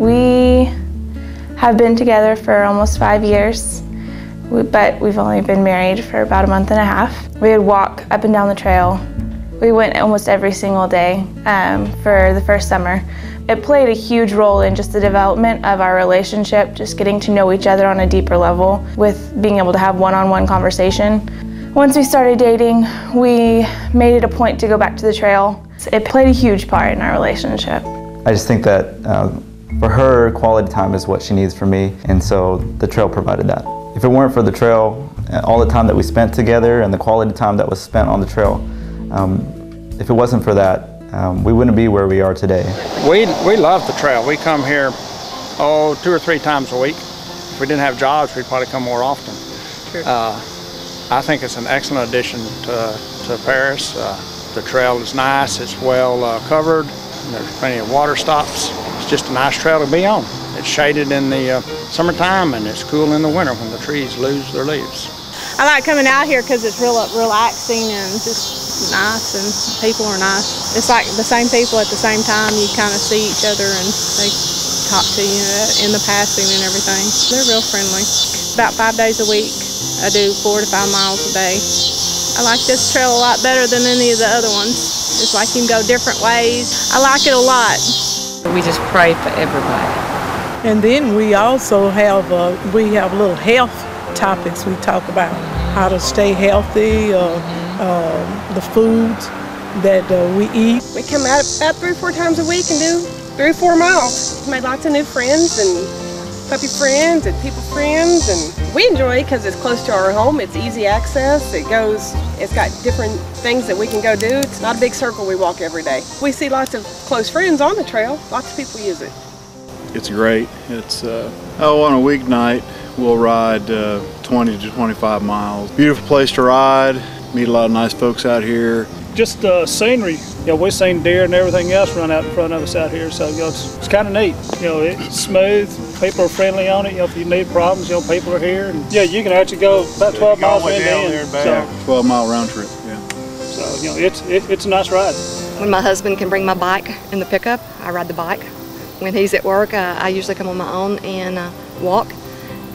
We have been together for almost 5 years, but we've only been married for about a month and a half. We would walk up and down the trail. We went almost every single day for the first summer. It played a huge role in just the development of our relationship, just getting to know each other on a deeper level with being able to have one-on-one conversation. Once we started dating, we made it a point to go back to the trail. It played a huge part in our relationship. I just think that for her, quality time is what she needs from me, and so the trail provided that. If it weren't for the trail, all the time that we spent together and the quality time that was spent on the trail, if it wasn't for that, we wouldn't be where we are today. We love the trail. We come here 2 or 3 times a week. If we didn't have jobs, we'd probably come more often. Sure. I think it's an excellent addition to Paris. The trail is nice, it's well covered, there's plenty of water stops. It's just a nice trail to be on. It's shaded in the summertime and it's cool in the winter when the trees lose their leaves. I like coming out here because it's real relaxing and just nice, and people are nice. It's like the same people at the same time. You kind of see each other and they talk to you in the passing and everything. They're real friendly. About 5 days a week, I do 4 to 5 miles a day. I like this trail a lot better than any of the other ones. It's like you can go different ways. I like it a lot. We just pray for everybody. And then we also have little health topics. We talk about how to stay healthy, the foods that we eat. We come out about 3 or 4 times a week and do 3 or 4 miles. Made lots of new friends and puppy friends and people friends, and we enjoy it because it's close to our home. It's easy access. It's got different things that we can go do. It's not a big circle we walk every day. We see lots of close friends on the trail. Lots of people use it. It's great. It's on a weeknight we'll ride 20 to 25 miles. Beautiful place to ride. Meet a lot of nice folks out here. Just scenery. We've seen deer and everything else run out in front of us out here, so it's kind of neat. It's smooth. People are friendly on it. If you need problems, people are here. And you can actually go about 12 miles in there and back. 12-mile round trip. Yeah. So it's a nice ride. When my husband can bring my bike in the pickup, I ride the bike. When he's at work, I usually come on my own and walk.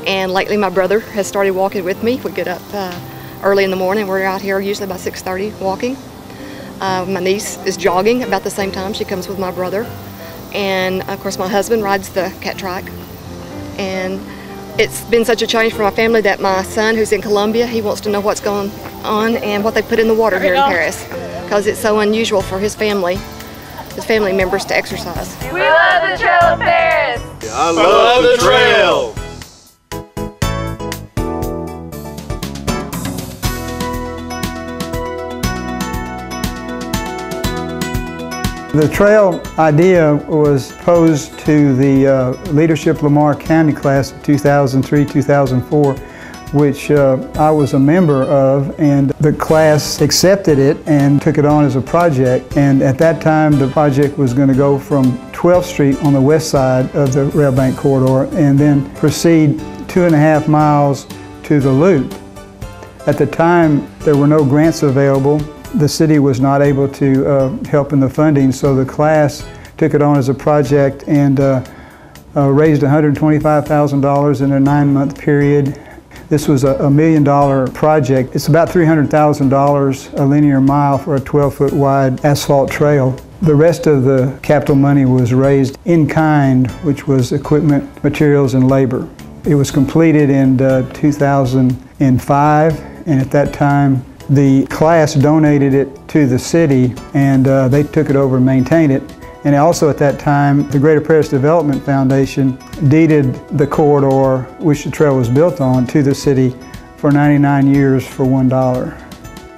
And lately my brother has started walking with me. We get up early in the morning. We're out here usually about 6:30 walking. My niece is jogging about the same time. She comes with my brother. And of course my husband rides the cat trike. And it's been such a change for my family that my son, who's in Colombia, he wants to know what's going on and what they put in the water here in Paris, because it's so unusual for his family members to exercise. We love the Trail of Paris! I love the trail! The trail idea was posed to the Leadership Lamar County class of 2003-2004, which I was a member of, and the class accepted it and took it on as a project. And at that time, the project was going to go from 12th Street on the west side of the rail bank corridor and then proceed 2.5 miles to the loop. At the time, there were no grants available. The city was not able to help in the funding, so the class took it on as a project and raised $125,000 in a 9-month period. This was a $1 million project. It's about $300,000 a linear mile for a 12-foot wide asphalt trail. The rest of the capital money was raised in kind, which was equipment, materials, and labor. It was completed in 2005, and at that time, the class donated it to the city, and they took it over and maintained it. And also at that time, the Greater Paris Development Foundation deeded the corridor, which the trail was built on, to the city for 99 years for $1.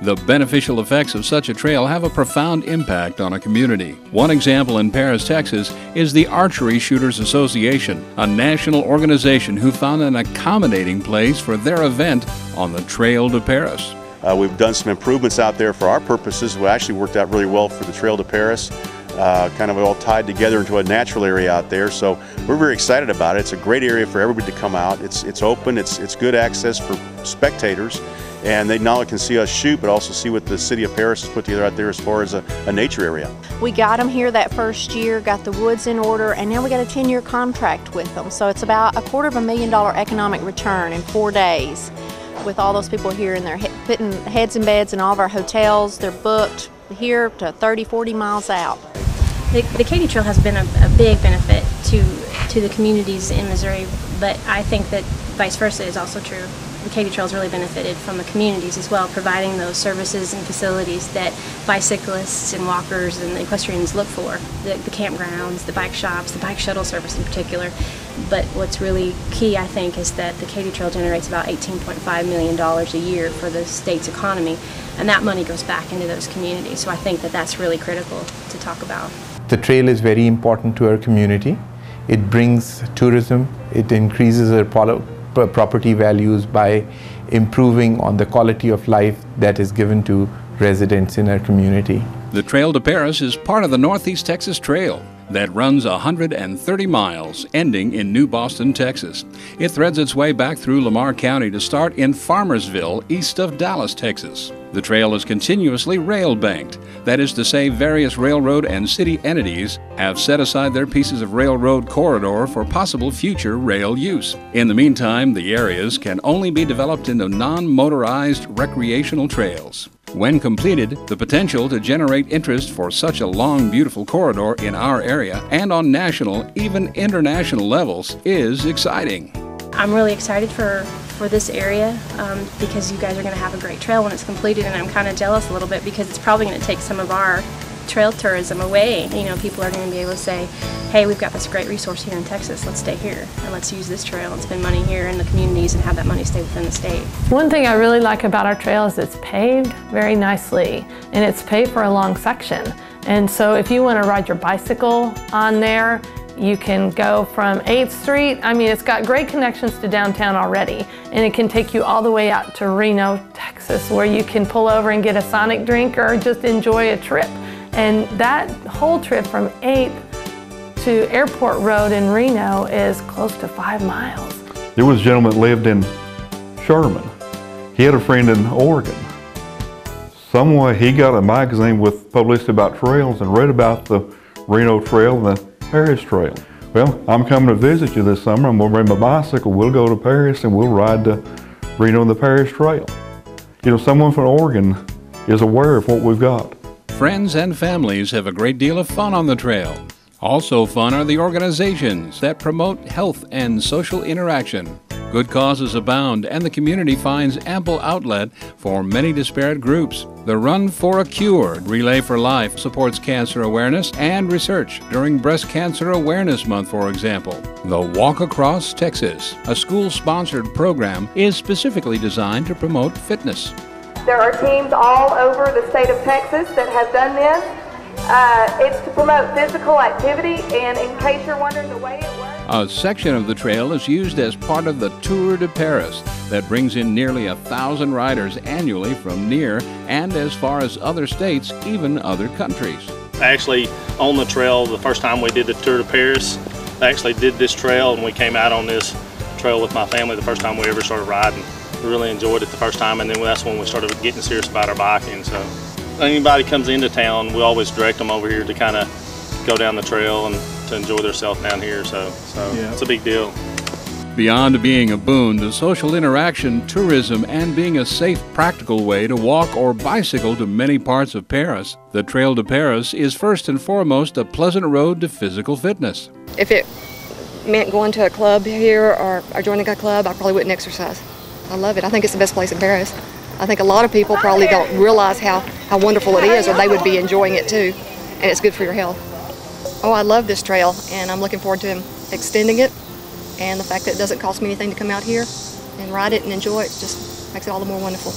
The beneficial effects of such a trail have a profound impact on a community. One example in Paris, Texas, is the Archery Shooters Association, a national organization who found an accommodating place for their event on the Trail to Paris. We've done some improvements out there for our purposes. We actually worked out really well for the Trail to Paris. Kind of all tied together into a natural area out there. So we're very excited about it. It's a great area for everybody to come out. It's open, it's good access for spectators, and they not only can see us shoot, but also see what the city of Paris has put together out there as far as a nature area. We got them here that first year, got the woods in order, and now we got a 10-year contract with them. So it's about $250,000 economic return in 4 days with all those people here, and they're putting heads in beds in all of our hotels. They're booked here to 30, 40 miles out. The Katy Trail has been a big benefit to the communities in Missouri, but I think that vice versa is also true. The Katy Trail has really benefited from the communities as well, providing those services and facilities that bicyclists and walkers and equestrians look for. The campgrounds, the bike shops, the bike shuttle service in particular. But what's really key, I think, is that the Katy Trail generates about $18.5 million a year for the state's economy, and that money goes back into those communities. So I think that that's really critical to talk about. The trail is very important to our community. It brings tourism, it increases our property values by improving on the quality of life that is given to residents in our community. The Trail to Paris is part of the Northeast Texas Trail that runs 130 miles, ending in New Boston, Texas. It threads its way back through Lamar County to start in Farmersville, east of Dallas, Texas. The trail is continuously rail-banked. That is to say, various railroad and city entities have set aside their pieces of railroad corridor for possible future rail use. In the meantime, the areas can only be developed into non-motorized recreational trails. When completed, the potential to generate interest for such a long, beautiful corridor in our area and on national, even international levels is exciting. I'm really excited for this area because you guys are going to have a great trail when it's completed, and I'm kind of jealous a little bit because it's probably going to take some of our trail tourism away. You know, people are going to be able to say, hey, we've got this great resource here in Texas, let's stay here and let's use this trail and spend money here in the communities and have that money stay within the state. One thing I really like about our trail is it's paved very nicely, and it's paved for a long section. And so if you want to ride your bicycle on there, you can go from 8th Street. I mean, it's got great connections to downtown already, and it can take you all the way out to Reno, Texas, where you can pull over and get a Sonic drink or just enjoy a trip. And that whole trip from 8th to Airport Road in Reno is close to 5 miles. There was a gentleman that lived in Sherman. He had a friend in Oregon. Some way he got a magazine with publicity about trails and read about the Reno Trail and the Paris Trail. Well, I'm coming to visit you this summer. I'm going to bring my bicycle. We'll go to Paris and we'll ride the Reno and the Paris Trail. You know, someone from Oregon is aware of what we've got. Friends and families have a great deal of fun on the trail. Also fun are the organizations that promote health and social interaction. Good causes abound, and the community finds ample outlet for many disparate groups. The Run for a Cure Relay for Life supports cancer awareness and research during Breast Cancer Awareness Month, for example. The Walk Across Texas, a school-sponsored program, is specifically designed to promote fitness. There are teams all over the state of Texas that have done this. It's to promote physical activity, and in case you're wondering the way it works, a section of the trail is used as part of the Tour de Paris that brings in nearly 1,000 riders annually from near and as far as other states, even other countries. Actually, on the trail, the first time we did the Tour de Paris, I actually did this trail, and we came out on this trail with my family the first time we ever started riding. We really enjoyed it the first time, and then that's when we started getting serious about our biking. So anybody comes into town, we always direct them over here to kind of go down the trail and to enjoy themselves down here, so yeah. It's a big deal. Beyond being a boon, the social interaction, tourism, and being a safe, practical way to walk or bicycle to many parts of Paris, the Trail to Paris is first and foremost a pleasant road to physical fitness. If it meant going to a club here or joining a club, I probably wouldn't exercise. I love it. I think it's the best place in Paris. I think a lot of people probably don't realize how wonderful it is, or they would be enjoying it too, and it's good for your health. Oh, I love this trail, and I'm looking forward to extending it, and the fact that it doesn't cost me anything to come out here and ride it and enjoy it just makes it all the more wonderful.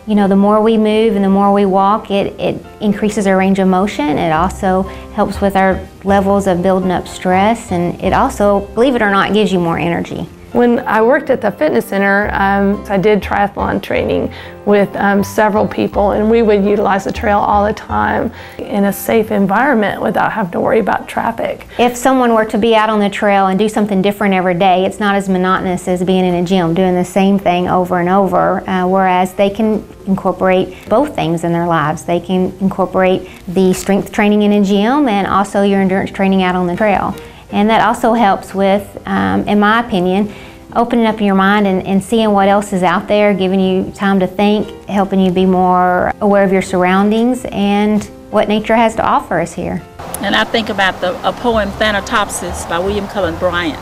You know, the more we move and the more we walk, it increases our range of motion. It also helps with our levels of building up stress, and it also, believe it or not, gives you more energy. When I worked at the fitness center, I did triathlon training with several people, and we would utilize the trail all the time in a safe environment without having to worry about traffic. If someone were to be out on the trail and do something different every day, it's not as monotonous as being in a gym doing the same thing over and over, whereas they can incorporate both things in their lives. They can incorporate the strength training in a gym and also your endurance training out on the trail. And that also helps with, in my opinion, opening up your mind and seeing what else is out there, giving you time to think, helping you be more aware of your surroundings and what nature has to offer us here. And I think about a poem, Thanatopsis, by William Cullen Bryant,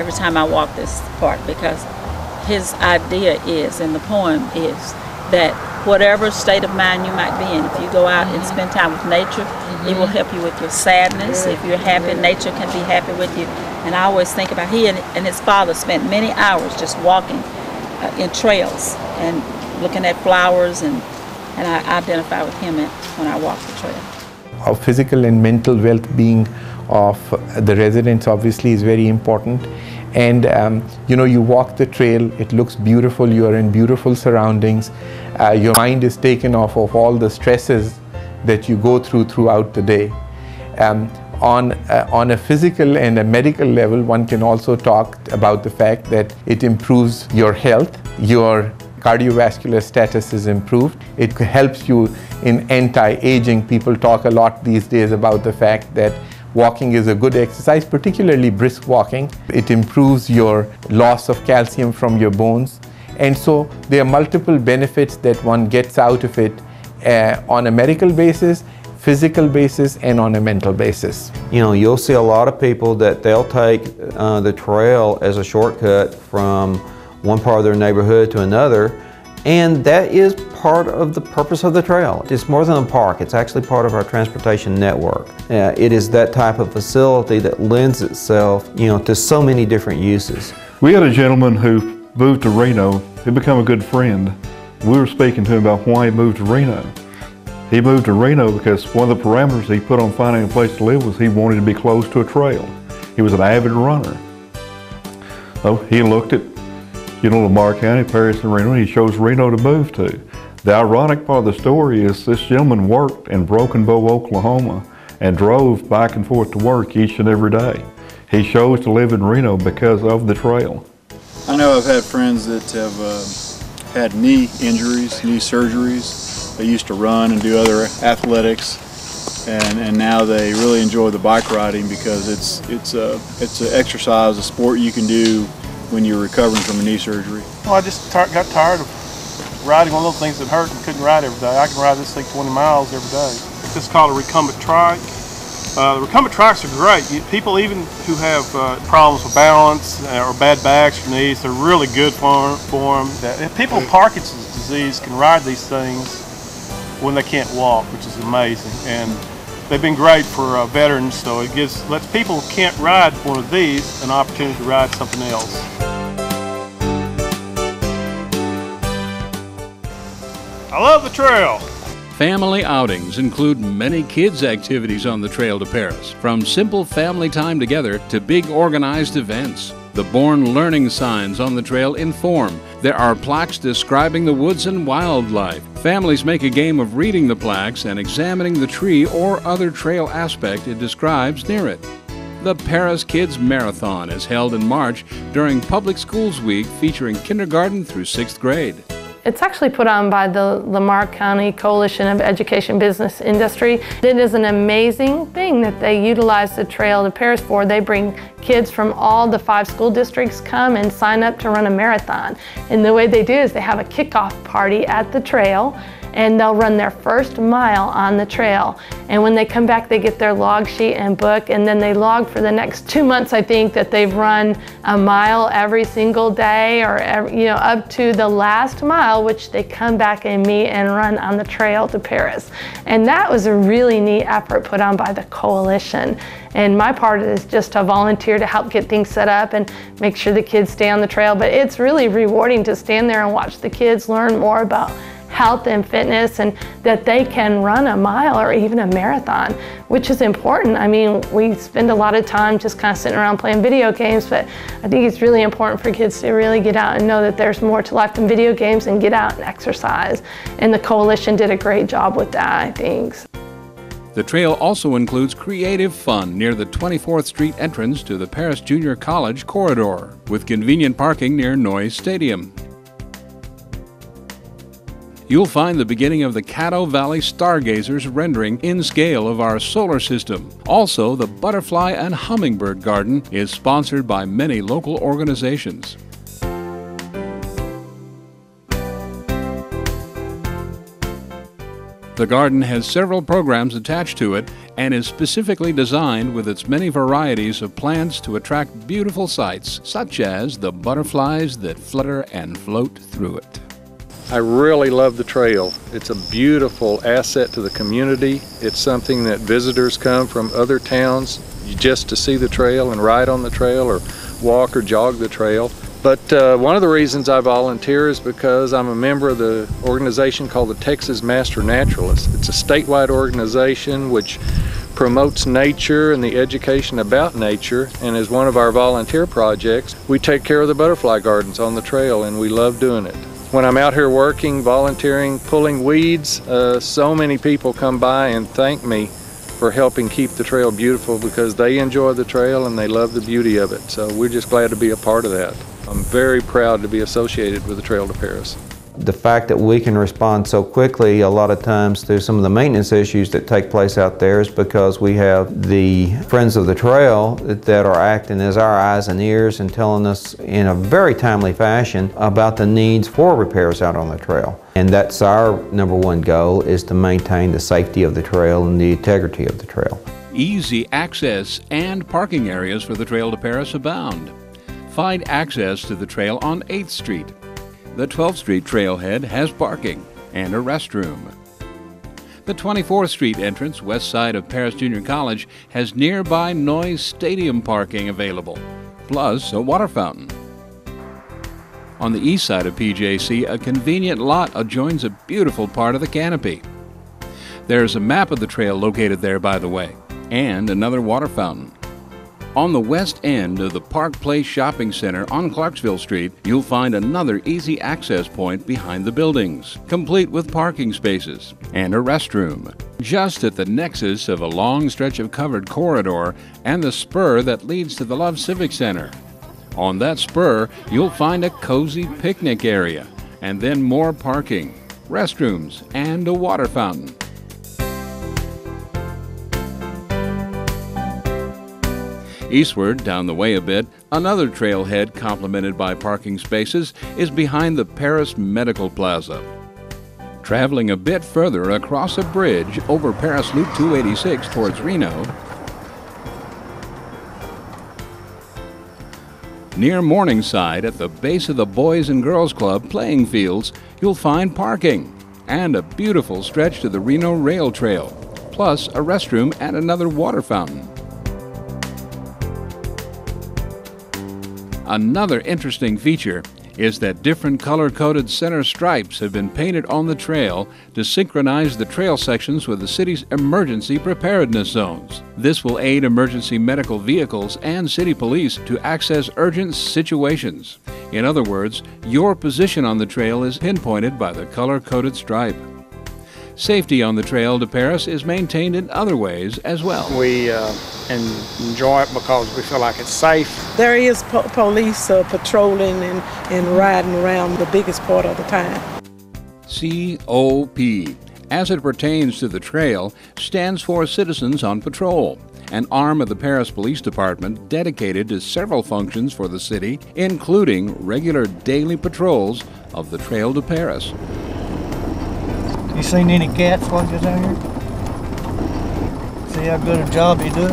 every time I walk this part, because his idea is, and the poem is, that whatever state of mind you might be in, if you go out and spend time with nature, it will help you with your sadness. If you're happy, nature can be happy with you. And I always think about he and his father spent many hours just walking in trails and looking at flowers, and I identify with him when I walk the trail. Our physical and mental well-being of the residents obviously is very important. And you know, you walk the trail, it looks beautiful, you're in beautiful surroundings, your mind is taken off of all the stresses that you go throughout the day. On a physical and a medical level, one can also talk about the fact that it improves your health, your cardiovascular status is improved. It helps you in anti-aging. People talk a lot these days about the fact that walking is a good exercise, particularly brisk walking. It improves your loss of calcium from your bones. And so there are multiple benefits that one gets out of it on a medical basis, physical basis, and on a mental basis. You know, you'll see a lot of people that they'll take the trail as a shortcut from one part of their neighborhood to another, and that is part of the purpose of the trail. It's more than a park, it's actually part of our transportation network. It is that type of facility that lends itself, you know, to so many different uses. We had a gentleman who moved to Reno, who became a good friend. We were speaking to him about why he moved to Reno. He moved to Reno because one of the parameters he put on finding a place to live was he wanted to be close to a trail. He was an avid runner. So he looked at, you know, Lamar County, Paris, and Reno, and he chose Reno to move to. The ironic part of the story is this gentleman worked in Broken Bow, Oklahoma, and drove back and forth to work each and every day. He chose to live in Reno because of the trail. I know I've had friends that have had knee injuries, knee surgeries. They used to run and do other athletics, and now they really enjoy the bike riding because it's an exercise, a sport you can do when you're recovering from a knee surgery. Well, I just got tired of riding one of those things that hurt and couldn't ride every day. I can ride this thing 20 miles every day. This is called a recumbent trike. The recumbent trikes are great. People even who have problems with balance or bad backs or knees, they're really good for them. People with Parkinson's disease can ride these things when they can't walk, which is amazing. And they've been great for veterans, so it lets people who can't ride one of these an opportunity to ride something else. I love the trail. Family outings include many kids' activities on the Trail to Paris, from simple family time together to big organized events. The Born Learning signs on the trail inform. There are plaques describing the woods and wildlife. Families make a game of reading the plaques and examining the tree or other trail aspect it describes near it. The Paris Kids Marathon is held in March during Public Schools Week, featuring kindergarten through 6th grade. It's actually put on by the Lamar County Coalition of Education Business Industry. It is an amazing thing that they utilize the Trail to Paris for. They bring kids from all the 5 school districts come and sign up to run a marathon. And the way they do is they have a kickoff party at the trail, and they'll run their first mile on the trail. And when they come back, they get their log sheet and book, and then they log for the next 2 months, I think, that they've run a mile every single day, or up to the last mile, which they come back and meet and run on the Trail to Paris. And that was a really neat effort put on by the coalition. And my part is just to volunteer to help get things set up and make sure the kids stay on the trail. But it's really rewarding to stand there and watch the kids learn more about health and fitness, and that they can run a mile or even a marathon, which is important. I mean, we spend a lot of time just kind of sitting around playing video games, but I think it's really important for kids to really get out and know that there's more to life than video games and get out and exercise. And the coalition did a great job with that, I think. The trail also includes creative fun near the 24th Street entrance to the Paris Junior College corridor, with convenient parking near Noyes Stadium. You'll find the beginning of the Caddo Valley Stargazers rendering in scale of our solar system. Also, the Butterfly and Hummingbird Garden is sponsored by many local organizations. The garden has several programs attached to it and is specifically designed with its many varieties of plants to attract beautiful sights, such as the butterflies that flutter and float through it. I really love the trail. It's a beautiful asset to the community. It's something that visitors come from other towns just to see the trail and ride on the trail or walk or jog the trail. But one of the reasons I volunteer is because I'm a member of the organization called the Texas Master Naturalists. It's a statewide organization which promotes nature and the education about nature, and as one of our volunteer projects, we take care of the butterfly gardens on the trail, and we love doing it. When I'm out here working, volunteering, pulling weeds, so many people come by and thank me for helping keep the trail beautiful because they enjoy the trail and they love the beauty of it. So we're just glad to be a part of that. I'm very proud to be associated with the Trail to Paris. The fact that we can respond so quickly a lot of times to some of the maintenance issues that take place out there is because we have the Friends of the Trail that are acting as our eyes and ears and telling us in a very timely fashion about the needs for repairs out on the trail. And that's our #1 goal, is to maintain the safety of the trail and the integrity of the trail. Easy access and parking areas for the Trail to Paris abound. Find access to the trail on 8th Street. The 12th Street trailhead has parking and a restroom. The 24th Street entrance, west side of Paris Junior College, has nearby Noyes Stadium parking available, plus a water fountain. On the east side of PJC, a convenient lot adjoins a beautiful part of the canopy. There's a map of the trail located there, by the way, and another water fountain. On the west end of the Park Place Shopping Center on Clarksville Street, you'll find another easy access point behind the buildings, complete with parking spaces and a restroom, just at the nexus of a long stretch of covered corridor and the spur that leads to the Love Civic Center. On that spur, you'll find a cozy picnic area, and then more parking, restrooms, and a water fountain. Eastward, down the way a bit, another trailhead complemented by parking spaces is behind the Paris Medical Plaza. Traveling a bit further across a bridge over Paris Loop 286 towards Reno, near Morningside at the base of the Boys and Girls Club playing fields, you'll find parking and a beautiful stretch to the Reno Rail Trail, plus a restroom and another water fountain. Another interesting feature is that different color-coded center stripes have been painted on the trail to synchronize the trail sections with the city's emergency preparedness zones. This will aid emergency medical vehicles and city police to access urgent situations. In other words, your position on the trail is pinpointed by the color-coded stripe. Safety on the Trail to Paris is maintained in other ways as well. We enjoy it because we feel like it's safe. There is police patrolling and riding around the biggest part of the time. COP, as it pertains to the trail, stands for Citizens on Patrol, an arm of the Paris Police Department dedicated to several functions for the city, including regular daily patrols of the Trail to Paris. You seen any cats while you're down here? See how good a job he does?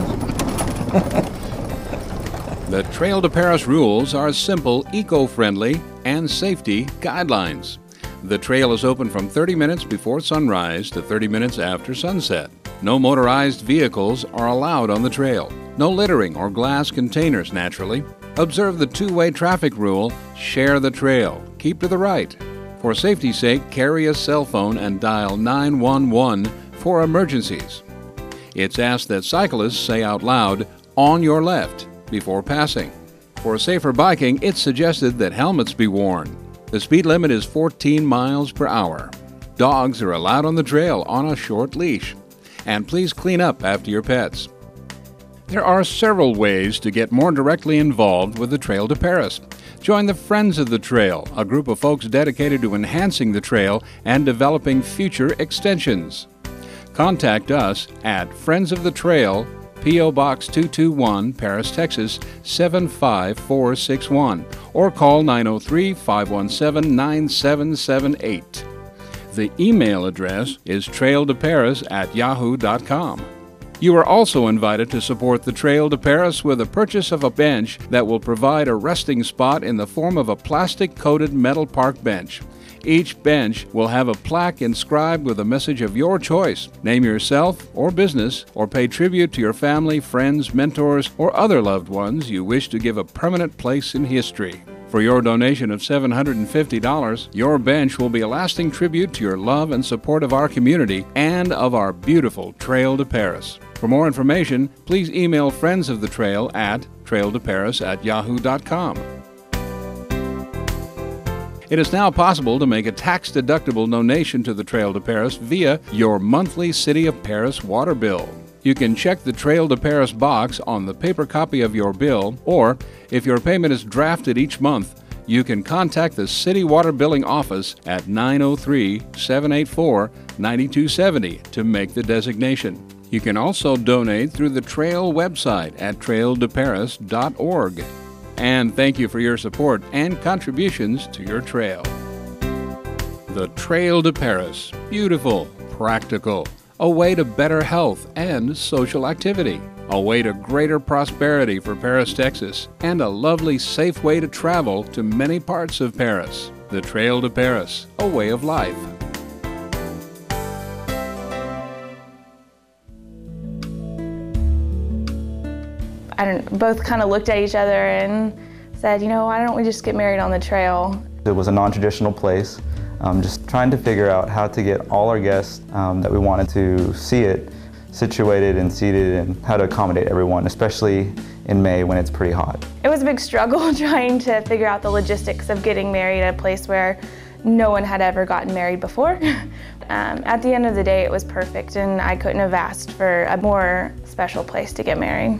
The Trail to Paris rules are simple, eco-friendly, and safety guidelines. The trail is open from 30 minutes before sunrise to 30 minutes after sunset. No motorized vehicles are allowed on the trail. No littering or glass containers, naturally. Observe the two-way traffic rule, share the trail, keep to the right. For safety's sake, carry a cell phone and dial 911 for emergencies. It's asked that cyclists say out loud, "on your left," before passing. For safer biking, it's suggested that helmets be worn. The speed limit is 14 miles per hour. Dogs are allowed on the trail on a short leash. And please clean up after your pets. There are several ways to get more directly involved with the Trail de Paris. Join the Friends of the Trail, a group of folks dedicated to enhancing the trail and developing future extensions. Contact us at Friends of the Trail, P.O. Box 221, Paris, Texas 75461, or call 903-517-9778. The email address is traildeparis@yahoo.com. You are also invited to support the Trail de Paris with the purchase of a bench that will provide a resting spot in the form of a plastic-coated metal park bench. Each bench will have a plaque inscribed with a message of your choice. Name yourself or business, or pay tribute to your family, friends, mentors, or other loved ones you wish to give a permanent place in history. For your donation of $750, your bench will be a lasting tribute to your love and support of our community and of our beautiful Trail de Paris. For more information, please email Friends of the Trail at traildeparis@yahoo.com. It is now possible to make a tax-deductible donation to the Trail de Paris via your monthly City of Paris water bill. You can check the Trail de Paris box on the paper copy of your bill, or if your payment is drafted each month, you can contact the City Water Billing Office at 903-784-9270 to make the designation. You can also donate through the Trail website at traildeparis.org. And thank you for your support and contributions to your trail. The Trail de Paris. Beautiful, practical, a way to better health and social activity, a way to greater prosperity for Paris, Texas, and a lovely, safe way to travel to many parts of Paris. The Trail de Paris, a way of life. Both kind of looked at each other and said, why don't we just get married on the trail? It was a non-traditional place, just trying to figure out how to get all our guests that we wanted to see it situated and seated, and how to accommodate everyone, especially in May when it's pretty hot. It was a big struggle trying to figure out the logistics of getting married at a place where no one had ever gotten married before. At the end of the day, it was perfect, and I couldn't have asked for a more special place to get married.